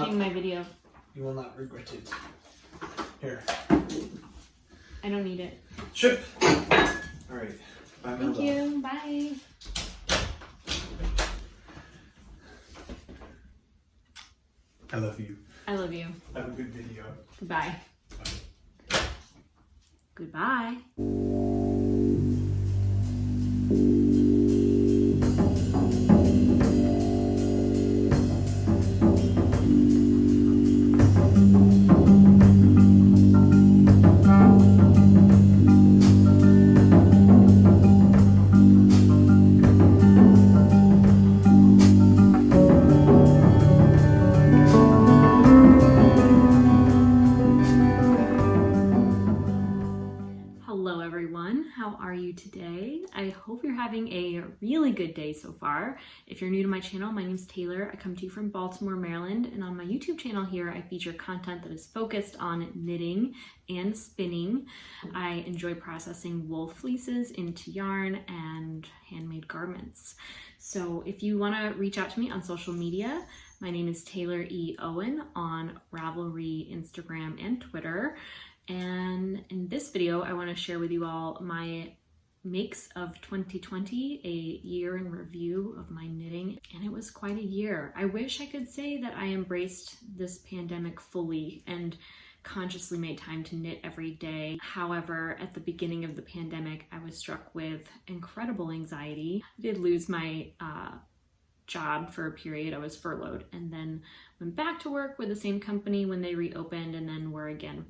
watching my video. You will not regret it. Here. I don't need it. Ship. All right. Bye, Thank you. Bye. I love you. I love you. Have a good video. Goodbye. Bye. Goodbye. Hello everyone, how are you today? I hope you're having a really good day so far. If you're new to my channel, my name's Taylor. I come to you from Baltimore, Maryland, and on my YouTube channel here, I feature content that is focused on knitting and spinning. I enjoy processing wool fleeces into yarn and handmade garments. So if you want to reach out to me on social media, my name is Taylor E. Owen on Ravelry, Instagram, and Twitter. And in this video, I want to share with you all my makes of 2020, a year in review of my knitting, and it was quite a year. I wish I could say that I embraced this pandemic fully and consciously made time to knit every day. However, at the beginning of the pandemic, I was struck with incredible anxiety. I did lose my job for a period. I was furloughed and then went back to work with the same company when they reopened, and then were again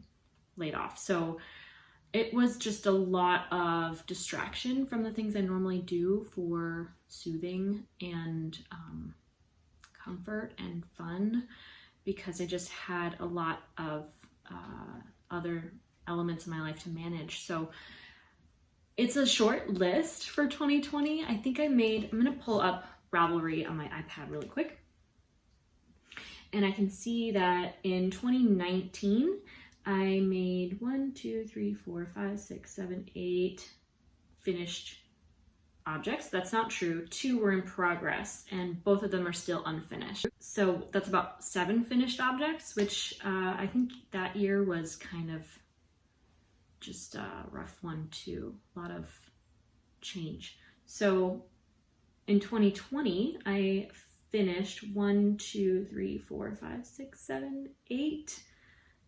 laid off. So it was just a lot of distraction from the things I normally do for soothing and comfort and fun, because I just had a lot of other elements in my life to manage. So it's a short list for 2020. I think I'm gonna pull up Ravelry on my iPad really quick. And I can see that in 2019, I made 8 finished objects. That's not true. 2 were in progress, and both of them are still unfinished. So that's about 7 finished objects, which I think that year was kind of just a rough one too. A lot of change. So in 2020, I finished 8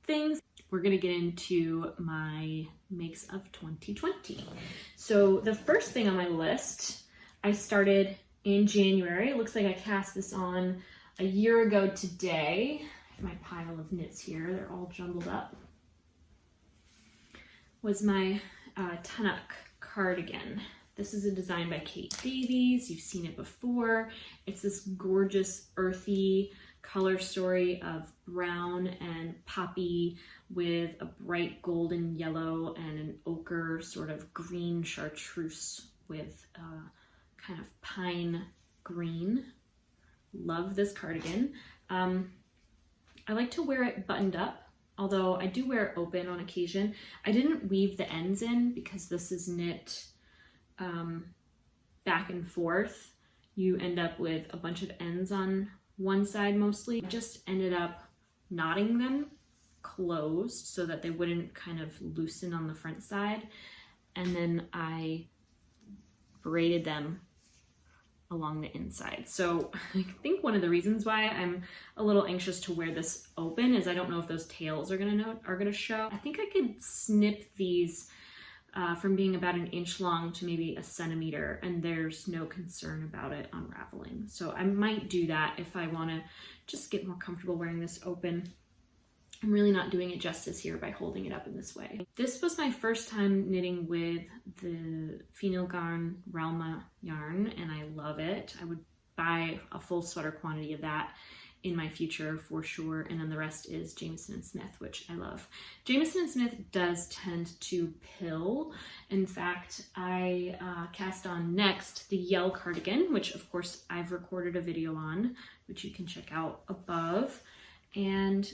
things. We're gonna get into my makes of 2020. So the first thing on my list, I started in January. It looks like I cast this on a year ago today. I have my pile of knits here, they're all jumbled up. Was my Tunnock cardigan. This is a design by Kate Davies. You've seen it before. It's this gorgeous earthy color story of brown and poppy with a bright golden yellow and an ochre sort of green chartreuse with kind of pine green. Love this cardigan. I like to wear it buttoned up, although I do wear it open on occasion. I didn't weave the ends in because this is knit back and forth. You end up with a bunch of ends on one side mostly. I just ended up knotting them closed so that they wouldn't kind of loosen on the front side, and then I braided them along the inside. So I think one of the reasons why I'm a little anxious to wear this open is I don't know if those tails are gonna show. I think I could snip these from being about 1 inch long to maybe 1 centimeter, and there's no concern about it unraveling. So I might do that if I want to just get more comfortable wearing this open. I'm really not doing it justice here by holding it up in this way. This was my first time knitting with the Fenil Garn Relma yarn, and I love it. I would buy a full sweater quantity of that in my future for sure, and then the rest is Jamieson and Smith, which I love. Jamieson and Smith does tend to pill. In fact, I cast on next the Yell cardigan, which of course I've recorded a video on, which you can check out above, and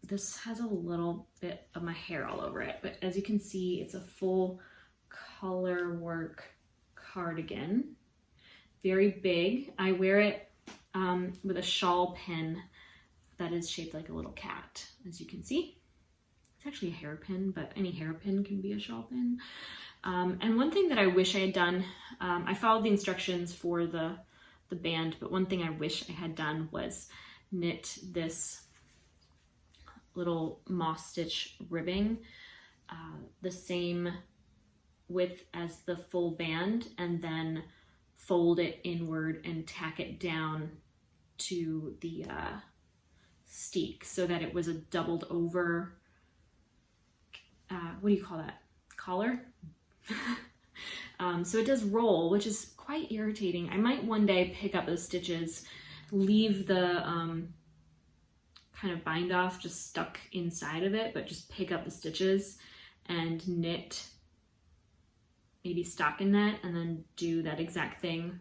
this has a little bit of my hair all over it, but as you can see, it's a full color work cardigan, very big. I wear it with a shawl pin that is shaped like a little cat, as you can see. It's actually a hairpin, but any hairpin can be a shawl pin. And one thing that I wish I had done, I followed the instructions for the band, but one thing I wish I had done was knit this little moss stitch ribbing the same width as the full band, and then fold it inward and tack it down to the steek so that it was a doubled over, what do you call that, collar? So it does roll, which is quite irritating. I might one day pick up those stitches, leave the kind of bind off just stuck inside of it, but just pick up the stitches and knit maybe stockinette, and then do that exact thing,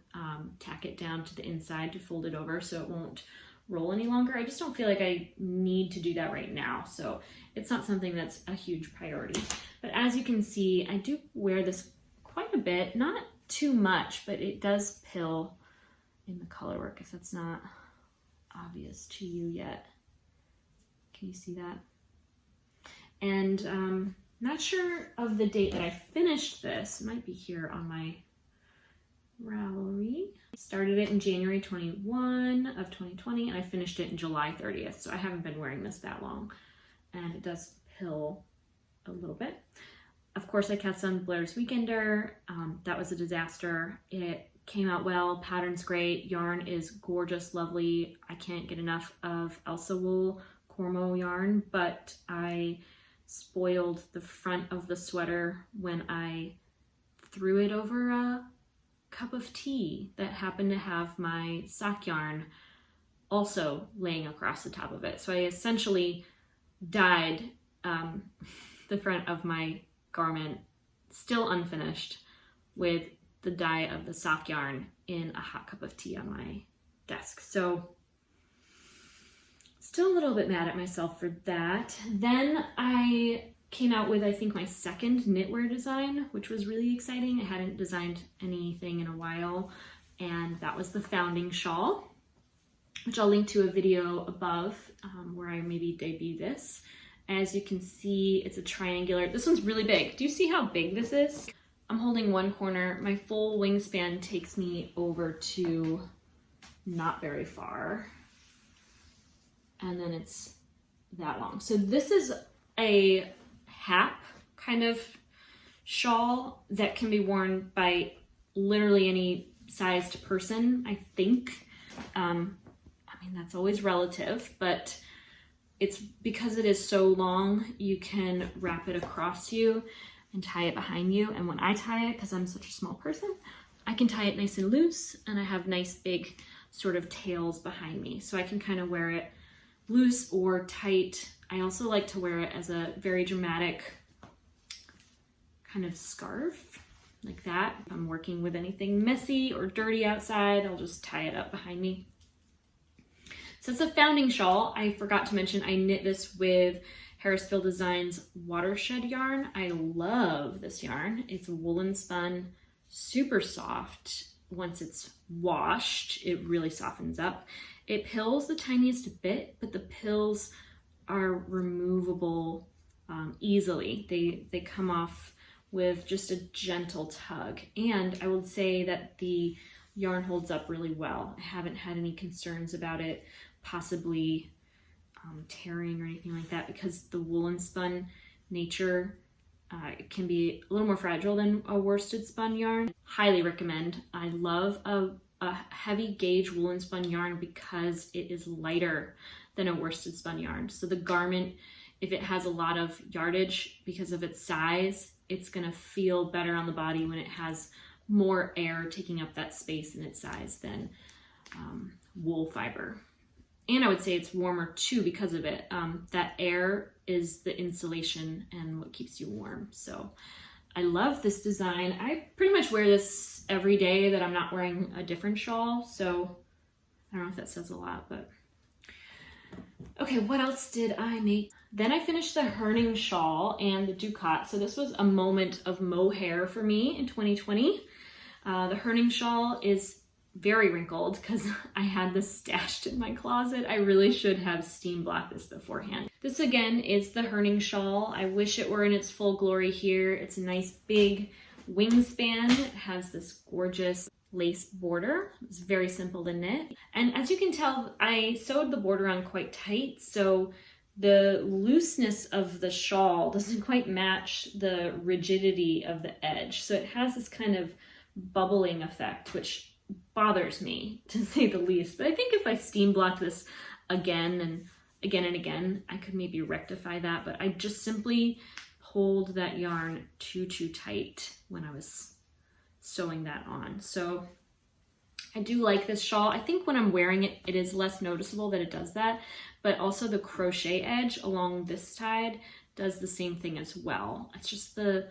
tack it down to the inside to fold it over so it won't roll any longer. I just don't feel like I need to do that right now, so it's not something that's a huge priority. But as you can see, I do wear this quite a bit, not too much, but it does pill in the color work, if that's not obvious to you yet. Can you see that? And not sure of the date that I finished this. It might be here on my Ravelry. I started it in January 21 of 2020, and I finished it in July 30th, so I haven't been wearing this that long. And it does pill a little bit. Of course, I cast on Blair's Weekender. That was a disaster. It came out well, pattern's great, yarn is gorgeous, lovely. I can't get enough of Elsa Wool Cormo yarn, but I spoiled the front of the sweater when I threw it over a cup of tea that happened to have my sock yarn also laying across the top of it. So I essentially dyed the front of my garment, still unfinished, with the dye of the sock yarn in a hot cup of tea on my desk. So still a little bit mad at myself for that. Then I came out with, I think, my second knitwear design, which was really exciting. I hadn't designed anything in a while, and that was the founding shawl, which I'll link to a video above where I maybe debut this. As you can see, it's a triangular. This one's really big. Do you see how big this is? I'm holding one corner. My full wingspan takes me over to not very far. And then it's that long. So this is a hap kind of shawl that can be worn by literally any sized person, I think. I mean, that's always relative, but it's because it is so long, you can wrap it across you and tie it behind you. And when I tie it, because I'm such a small person, I can tie it nice and loose, and I have nice big sort of tails behind me. So I can kind of wear it loose or tight. I also like to wear it as a very dramatic kind of scarf, like that. If I'm working with anything messy or dirty outside, I'll just tie it up behind me. So it's a founding shawl. I forgot to mention I knit this with Harrisville Designs Watershed yarn. I love this yarn. It's woolen spun, super soft. Once it's washed, it really softens up. It pills the tiniest bit, but the pills are removable easily. They come off with just a gentle tug. And I would say that the yarn holds up really well. I haven't had any concerns about it possibly tearing or anything like that, because the woolen spun nature it can be a little more fragile than a worsted spun yarn. Highly recommend. I love a heavy gauge woolen spun yarn because it is lighter than a worsted spun yarn. So the garment, if it has a lot of yardage because of its size, it's gonna feel better on the body when it has more air taking up that space in its size than wool fiber. And I would say it's warmer too because of it. That air is the insulation and what keeps you warm. So I love this design. I pretty much wear this every day that I'm not wearing a different shawl. So I don't know if that says a lot, but okay, what else did I make? Then I finished the Herning shawl and the Ducat. So this was a moment of mohair for me in 2020. The Herning shawl is very wrinkled because I had this stashed in my closet. I really should have steam blocked this beforehand. This again is the Herning shawl. I wish it were in its full glory here. It's a nice big wingspan. It has this gorgeous lace border. It's very simple to knit. And as you can tell, I sewed the border on quite tight, so the looseness of the shawl doesn't quite match the rigidity of the edge. So it has this kind of bubbling effect, which bothers me to say the least. But I think if I steam blocked this again and again, I could maybe rectify that. But I just simply pulled that yarn too tight when I was sewing that on. So I do like this shawl. I think when I'm wearing it, it is less noticeable that it does that, but also the crochet edge along this side does the same thing as well. It's just the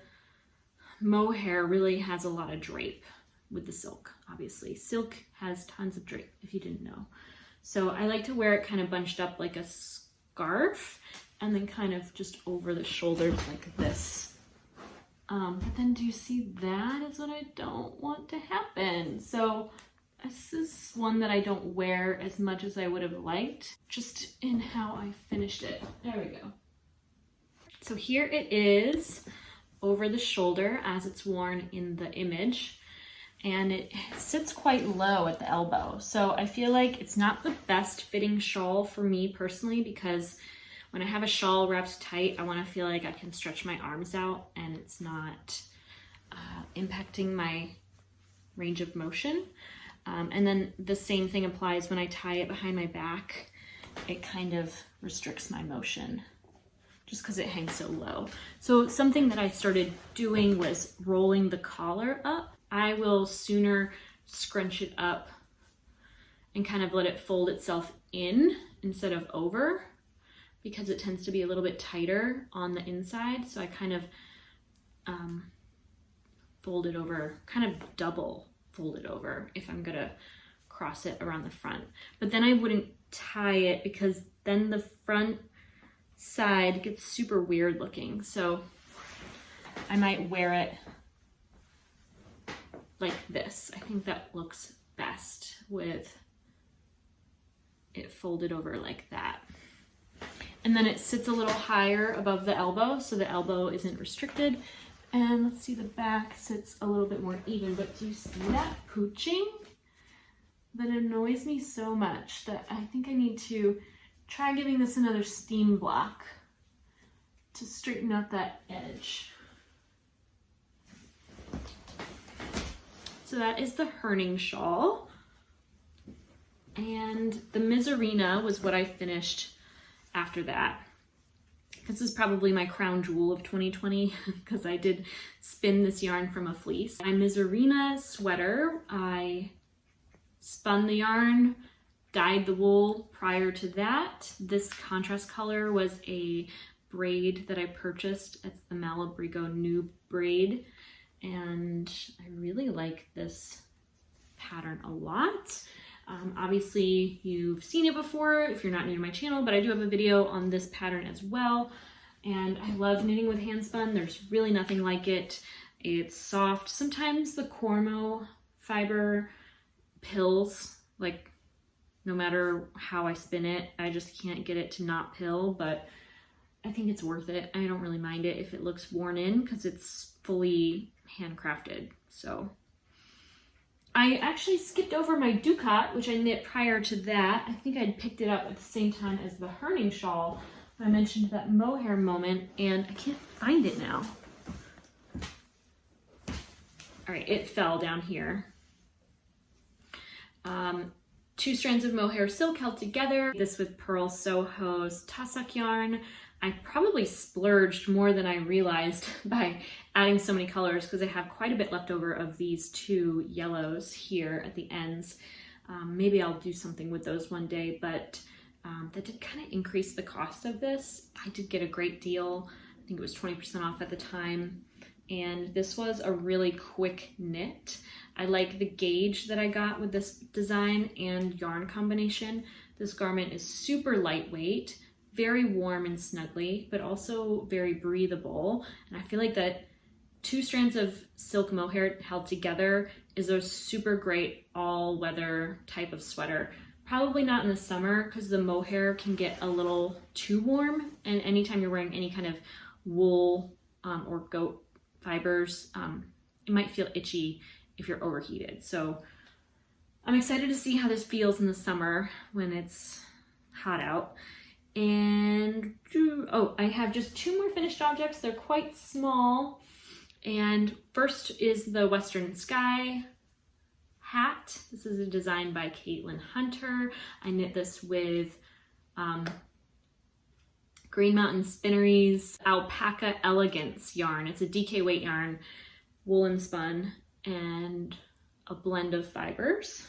mohair really has a lot of drape with the silk, obviously. Silk has tons of drape, if you didn't know. So I like to wear it kind of bunched up like a scarf and then kind of just over the shoulders like this. But then do you see that is what I don't want to happen. So this is one that I don't wear as much as I would have liked, just in how I finished it. There we go. So here it is over the shoulder as it's worn in the image, and it sits quite low at the elbow. So I feel like it's not the best fitting shawl for me personally, because when I have a shawl wrapped tight, I want to feel like I can stretch my arms out and it's not impacting my range of motion. And then the same thing applies when I tie it behind my back. It kind of restricts my motion just because it hangs so low. So something that I started doing was rolling the collar up. I will sooner scrunch it up and kind of let it fold itself in instead of over, because it tends to be a little bit tighter on the inside. So I kind of fold it over, kind of double fold it over if I'm gonna cross it around the front. But then I wouldn't tie it, because then the front side gets super weird looking. So I might wear it like this. I think that looks best with it folded over like that. And then it sits a little higher above the elbow, so the elbow isn't restricted. And let's see, the back sits a little bit more even, but do you see that pooching? That annoys me so much that I think I need to try giving this another steam block to straighten out that edge. So that is the Herning shawl. And the Miserina was what I finished after that. This is probably my crown jewel of 2020 because I did spin this yarn from a fleece. My Miserina sweater, I spun the yarn, dyed the wool prior to that. This contrast color was a braid that I purchased. It's the Malabrigo Noob braid, and I really like this pattern a lot. Obviously you've seen it before if you're not new to my channel, but I do have a video on this pattern as well. And I love knitting with handspun. There's really nothing like it. It's soft. Sometimes the Cormo fiber pills, like no matter how I spin it, I just can't get it to not pill, but I think it's worth it. I don't really mind it if it looks worn in because it's fully handcrafted. So I actually skipped over my Ducat, which I knit prior to that. I think I'd picked it up at the same time as the Herning shawl. I mentioned that mohair moment, and I can't find it now. All right, it fell down here. 2 strands of mohair silk held together. This with Pearl Soho's Tussock yarn. I probably splurged more than I realized by adding so many colors, because I have quite a bit left over of these 2 yellows here at the ends. Maybe I'll do something with those one day, but that did kind of increase the cost of this. I did get a great deal. I think it was 20% off at the time. And this was a really quick knit. I like the gauge that I got with this design and yarn combination. This garment is super lightweight, very warm and snuggly, but also very breathable. And I feel like that 2 strands of silk mohair held together is a super great all-weather type of sweater. Probably not in the summer because the mohair can get a little too warm, and anytime you're wearing any kind of wool or goat fibers, it might feel itchy if you're overheated. So I'm excited to see how this feels in the summer when it's hot out. And oh, I have just 2 more finished objects. They're quite small. And first is the Western Sky hat. This is a design by Caitlin Hunter. I knit this with Green Mountain Spinnery's Alpaca Elegance yarn. It's a DK weight yarn, woolen spun, and a blend of fibers.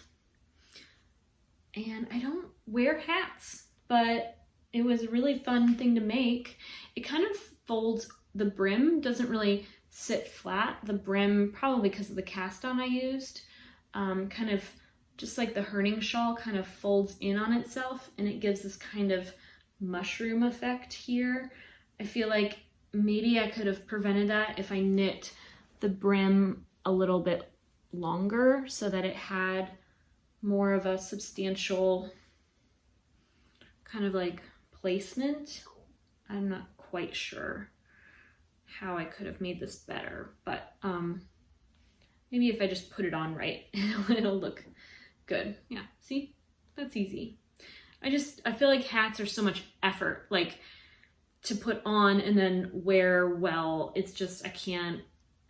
And I don't wear hats, but it was a really fun thing to make. It kind of folds, the brim doesn't really sit flat. The brim, probably because of the cast on I used, kind of just like the Herning shawl, kind of folds in on itself, and it gives this kind of mushroom effect here. I feel like maybe I could have prevented that if I knit the brim a little bit longer so that it had more of a substantial kind of like placement. I'm not quite sure how I could have made this better, but maybe if I just put it on right, it'll look good. Yeah, see, that's easy. I feel like hats are so much effort, like to put on and then wear well. It's just, I can't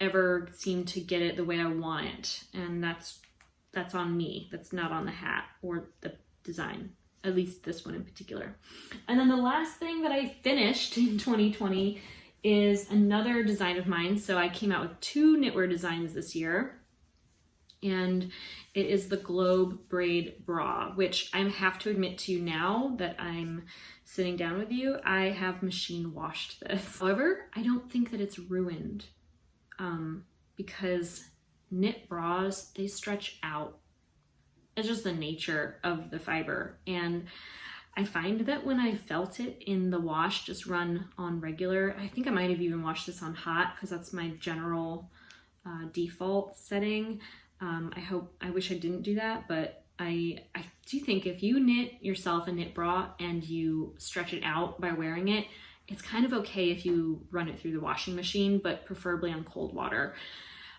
ever seem to get it the way I want it. And that's on me. That's not on the hat or the design, at least this one in particular. And then the last thing that I finished in 2020 is another design of mine. So I came out with 2 knitwear designs this year, and it is the Globe Braid Bra, which I have to admit to you now that I'm sitting down with you, I have machine washed this. However, I don't think that it's ruined because knit bras, they stretch out. It's just the nature of the fiber. And I find that when I felt it in the wash, just run on regular, I think I might have even washed this on hot because that's my general default setting. I wish I didn't do that, but I do think if you knit yourself a knit bra and you stretch it out by wearing it, it's kind of okay if you run it through the washing machine, but preferably on cold water.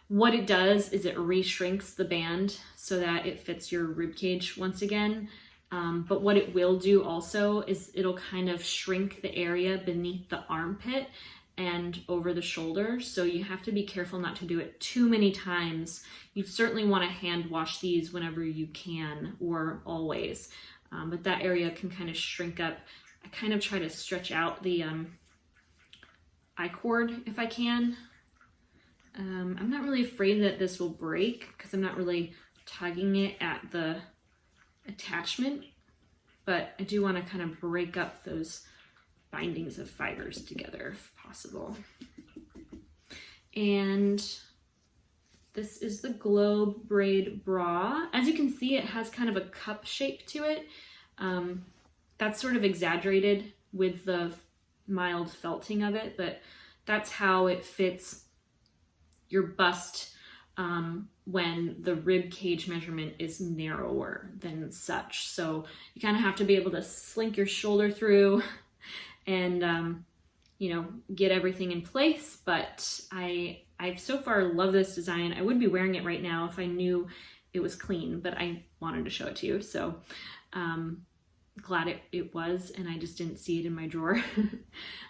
What it does is it re-shrinks the band so that it fits your rib cage once again. But what it will do also is it'll kind of shrink the area beneath the armpit and over the shoulder. So you have to be careful not to do it too many times. You certainly want to hand wash these whenever you can or always. But that area can kind of shrink up. I kind of try to stretch out the I-cord if I can. I'm not really afraid that this will break because I'm not really tugging it at the attachment, but I do want to kind of break up those bindings of fibers together if possible. And this is the Globe Braid Bra. As you can see, it has kind of a cup shape to it. That's sort of exaggerated with the mild felting of it, but that's how it fits your bust when the rib cage measurement is narrower than such. So you kind of have to be able to slink your shoulder through and get everything in place. But I've so far loved this design. I would be wearing it right now if I knew it was clean, but I wanted to show it to you. So glad it was, and I just didn't see it in my drawer.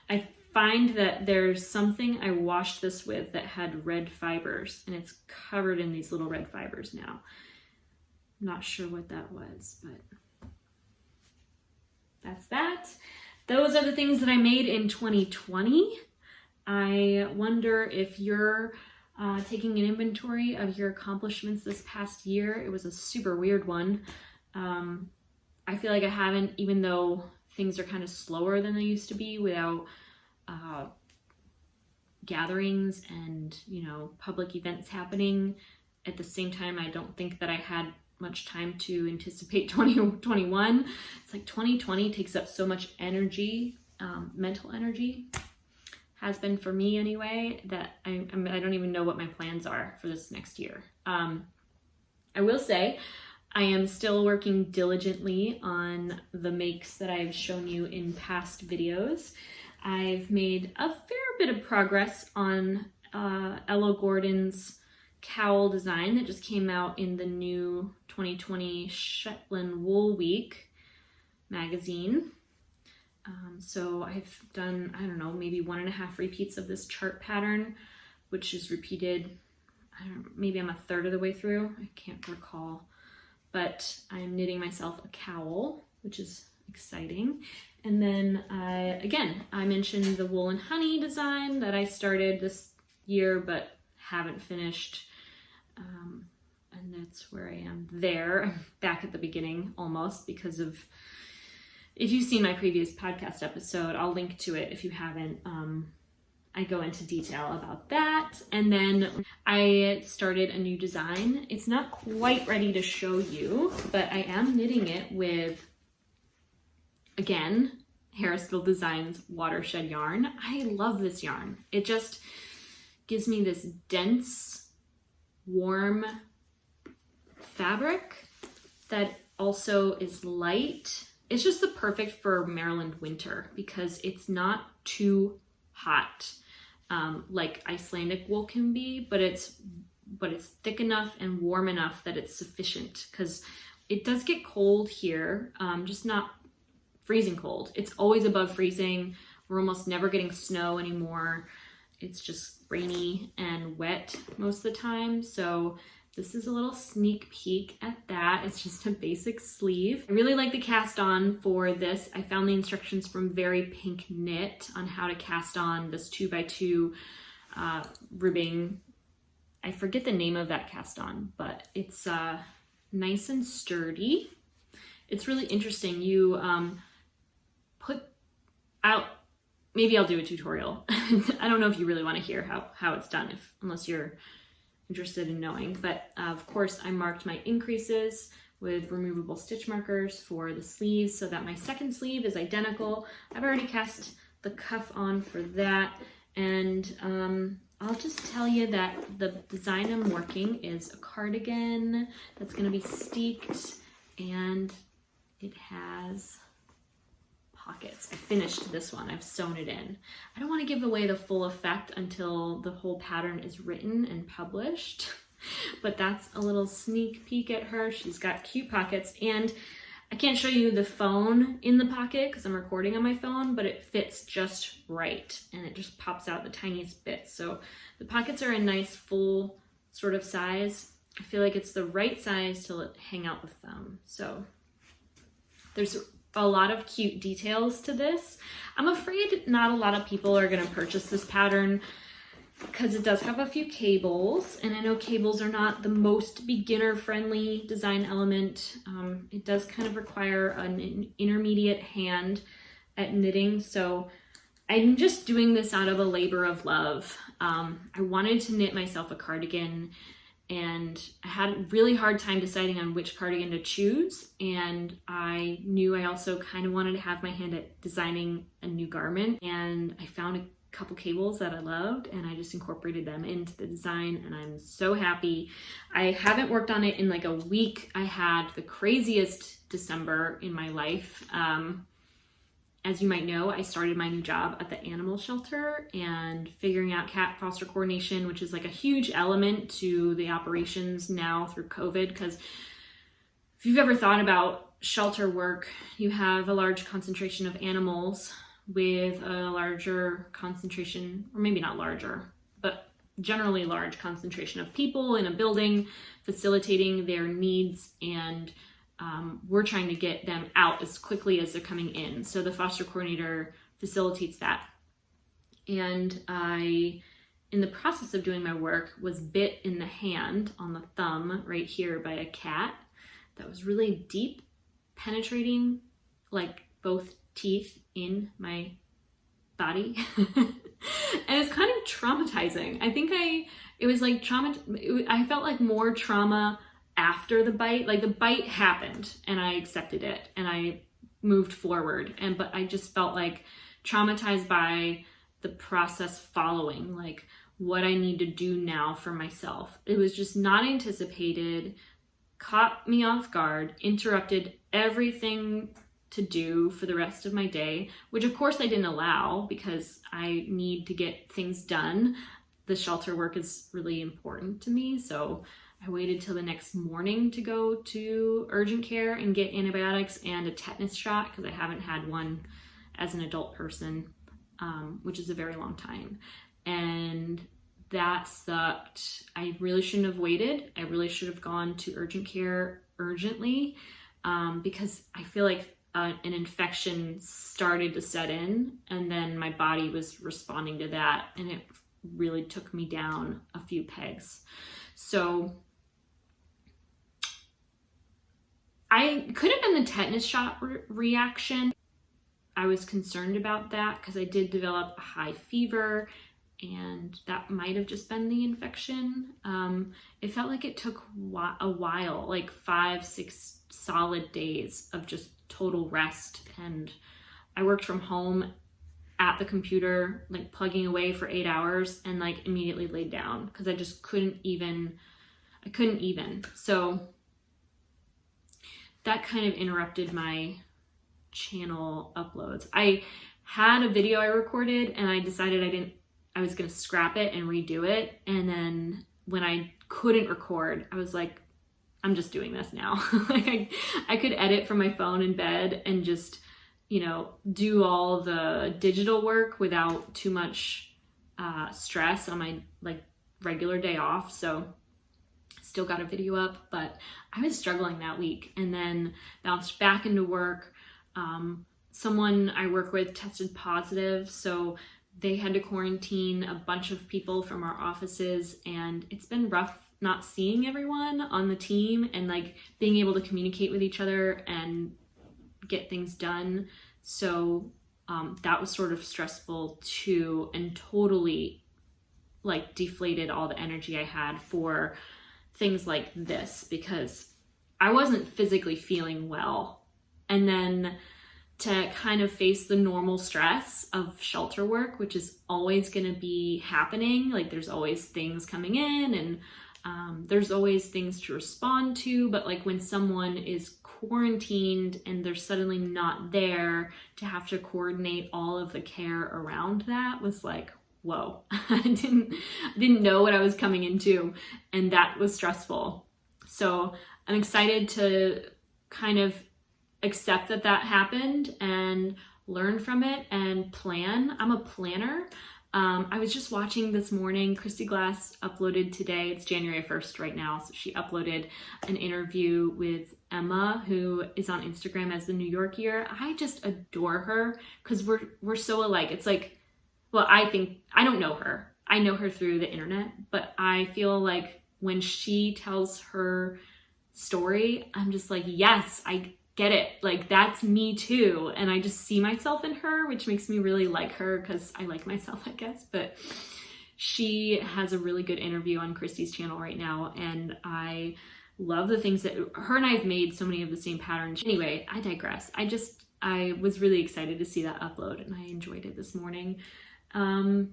I find that there's something I washed this with that had red fibers, and it's covered in these little red fibers now. Not sure what that was, but that's that. Those are the things that I made in 2020. I wonder if you're taking an inventory of your accomplishments this past year. It was a super weird one. I feel like I haven't, even though things are kind of slower than they used to be without gatherings and public events happening. At the same time, I don't think that I had much time to anticipate 2021. It's like 2020 takes up so much energy, mental energy, has been for me anyway, that I don't even know what my plans are for this next year. I will say I am still working diligently on the makes that I've shown you in past videos. I've made a fair bit of progress on Ella Gordon's cowl design that just came out in the new 2020 Shetland Wool Week magazine. So I've done, I don't know, maybe 1.5 repeats of this chart pattern, which is repeated, maybe I'm a third of the way through, I can't recall. But I'm knitting myself a cowl, which is exciting. And then again, I mentioned the wool and honey design that I started this year but haven't finished. And that's where I am there. I'm back at the beginning almost because of, if you've seen my previous podcast episode, I'll link to it if you haven't. I go into detail about that. And then I started a new design. It's not quite ready to show you, but I am knitting it with, again, Harrisville Designs Watershed yarn. I love this yarn. It just gives me this dense, warm fabric that also is light. It's just the perfect for Maryland winter because it's not too hot like Icelandic wool can be, but it's thick enough and warm enough that it's sufficient, because it does get cold here, just not freezing cold. It's always above freezing. We're almost never getting snow anymore. It's just rainy and wet most of the time. So this is a little sneak peek at that. It's just a basic sleeve. I really like the cast on for this. I found the instructions from Very Pink Knit on how to cast on this 2x2 ribbing. I forget the name of that cast on, but it's nice and sturdy. It's really interesting. You put out, maybe I'll do a tutorial. I don't know if you really want to hear how it's done, unless you're interested in knowing, but of course I marked my increases with removable stitch markers for the sleeves so that my second sleeve is identical. I've already cast the cuff on for that, and I'll just tell you that the design I'm working is a cardigan that's going to be steeked, and it has pockets. I finished this one. I've sewn it in. I don't want to give away the full effect until the whole pattern is written and published, but that's a little sneak peek at her. She's got cute pockets, and I can't show you the phone in the pocket because I'm recording on my phone, but it fits just right, and it just pops out the tiniest bit. So the pockets are a nice full sort of size. I feel like it's the right size to hang out the thumb. So there's a lot of cute details to this. I'm afraid not a lot of people are going to purchase this pattern because it does have a few cables, and I know cables are not the most beginner friendly design element. It does kind of require an intermediate hand at knitting, so I'm just doing this out of a labor of love. I wanted to knit myself a cardigan, and I had a really hard time deciding on which cardigan to choose, and I knew I also kind of wanted to have my hand at designing a new garment, and I found a couple cables that I loved, and I just incorporated them into the design, and I'm so happy. I haven't worked on it in like a week. I had the craziest December in my life. As you might know, I started my new job at the animal shelter, and figuring out cat foster coordination, which is like a huge element to the operations now through COVID, because if you've ever thought about shelter work, you have a large concentration of animals with a larger concentration, or maybe not larger, but generally large concentration of people in a building facilitating their needs, and we're trying to get them out as quickly as they're coming in. So the foster coordinator facilitates that. And I, in the process of doing my work, was bit in the hand on the thumb right here by a cat that was really deep, penetrating, like both teeth in my body. And it's kind of traumatizing. I think it was like I felt like more trauma after the bite. Like the bite happened and I accepted it and I moved forward, but I just felt like traumatized by the process following, like what I need to do now for myself. It was just not anticipated, caught me off guard, interrupted everything to do for the rest of my day, which of course I didn't allow because I need to get things done. The shelter work is really important to me, so I waited till the next morning to go to urgent care and get antibiotics and a tetanus shot because I haven't had one as an adult person, which is a very long time. And that sucked. I really shouldn't have waited. I really should have gone to urgent care urgently because I feel like an infection started to set in, and then my body was responding to that, and it really took me down a few pegs. So I could have been the tetanus shot reaction. I was concerned about that because I did develop a high fever, and that might have just been the infection. It felt like it took a while, like 5-6 solid days of just total rest. And I worked from home at the computer, like plugging away for 8 hours, and like immediately laid down because I just couldn't even. So that kind of interrupted my channel uploads. I had a video I recorded and I decided I was gonna scrap it and redo it. And then when I couldn't record, I was like, I'm just doing this now. Like I could edit from my phone in bed and just, do all the digital work without too much stress on my like regular day off. So still got a video up, but I was struggling that week and then bounced back into work. Someone I work with tested positive, so they had to quarantine a bunch of people from our offices, and it's been rough not seeing everyone on the team and like being able to communicate with each other and get things done. So that was sort of stressful too, and totally like deflated all the energy I had for things like this because I wasn't physically feeling well. And then to kind of face the normal stress of shelter work, which is always going to be happening. Like there's always things coming in and there's always things to respond to. But like when someone is quarantined and they're suddenly not there, to have to coordinate all of the care around that was like, whoa, I didn't know what I was coming into, and that was stressful. So I'm excited to kind of accept that happened and learn from it and plan. I'm a planner. I was just watching this morning, Christy Glass uploaded today, it's January 1st right now, so she uploaded an interview with Emma, who is on Instagram as the New York Year. I just adore her because we're so alike. It's like, well, I don't know her. I know her through the internet, but I feel like when she tells her story, I'm just like, yes, I get it. Like that's me too. And I just see myself in her, which makes me really like her because I like myself, I guess. But she has a really good interview on Christy's channel right now. And I love the things that her and I have made so many of the same patterns. Anyway, I digress. I was really excited to see that upload and I enjoyed it this morning. I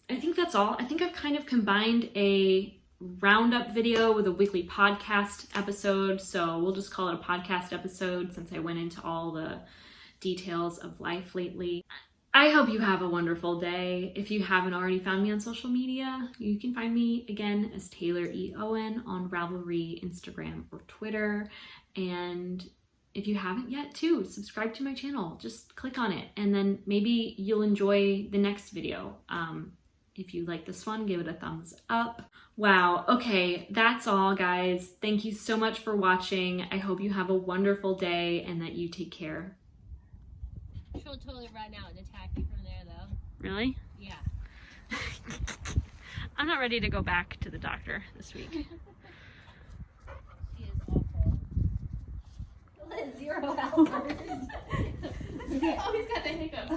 think that's all. I think I've kind of combined a roundup video with a weekly podcast episode, so we'll just call it a podcast episode since I went into all the details of life lately. I hope you have a wonderful day. If you haven't already found me on social media, you can find me again as Taylor E. Owen on Ravelry, Instagram, or Twitter. And if you haven't yet too, subscribe to my channel. Just click on it and then maybe you'll enjoy the next video. If you like this one, give it a thumbs up. Wow, okay, that's all guys. Thank you so much for watching. I hope you have a wonderful day and that you take care. She'll totally run out and attack you from there though. Really? Yeah. I'm not ready to go back to the doctor this week. She is awful. 0 hours. Always got the hiccups.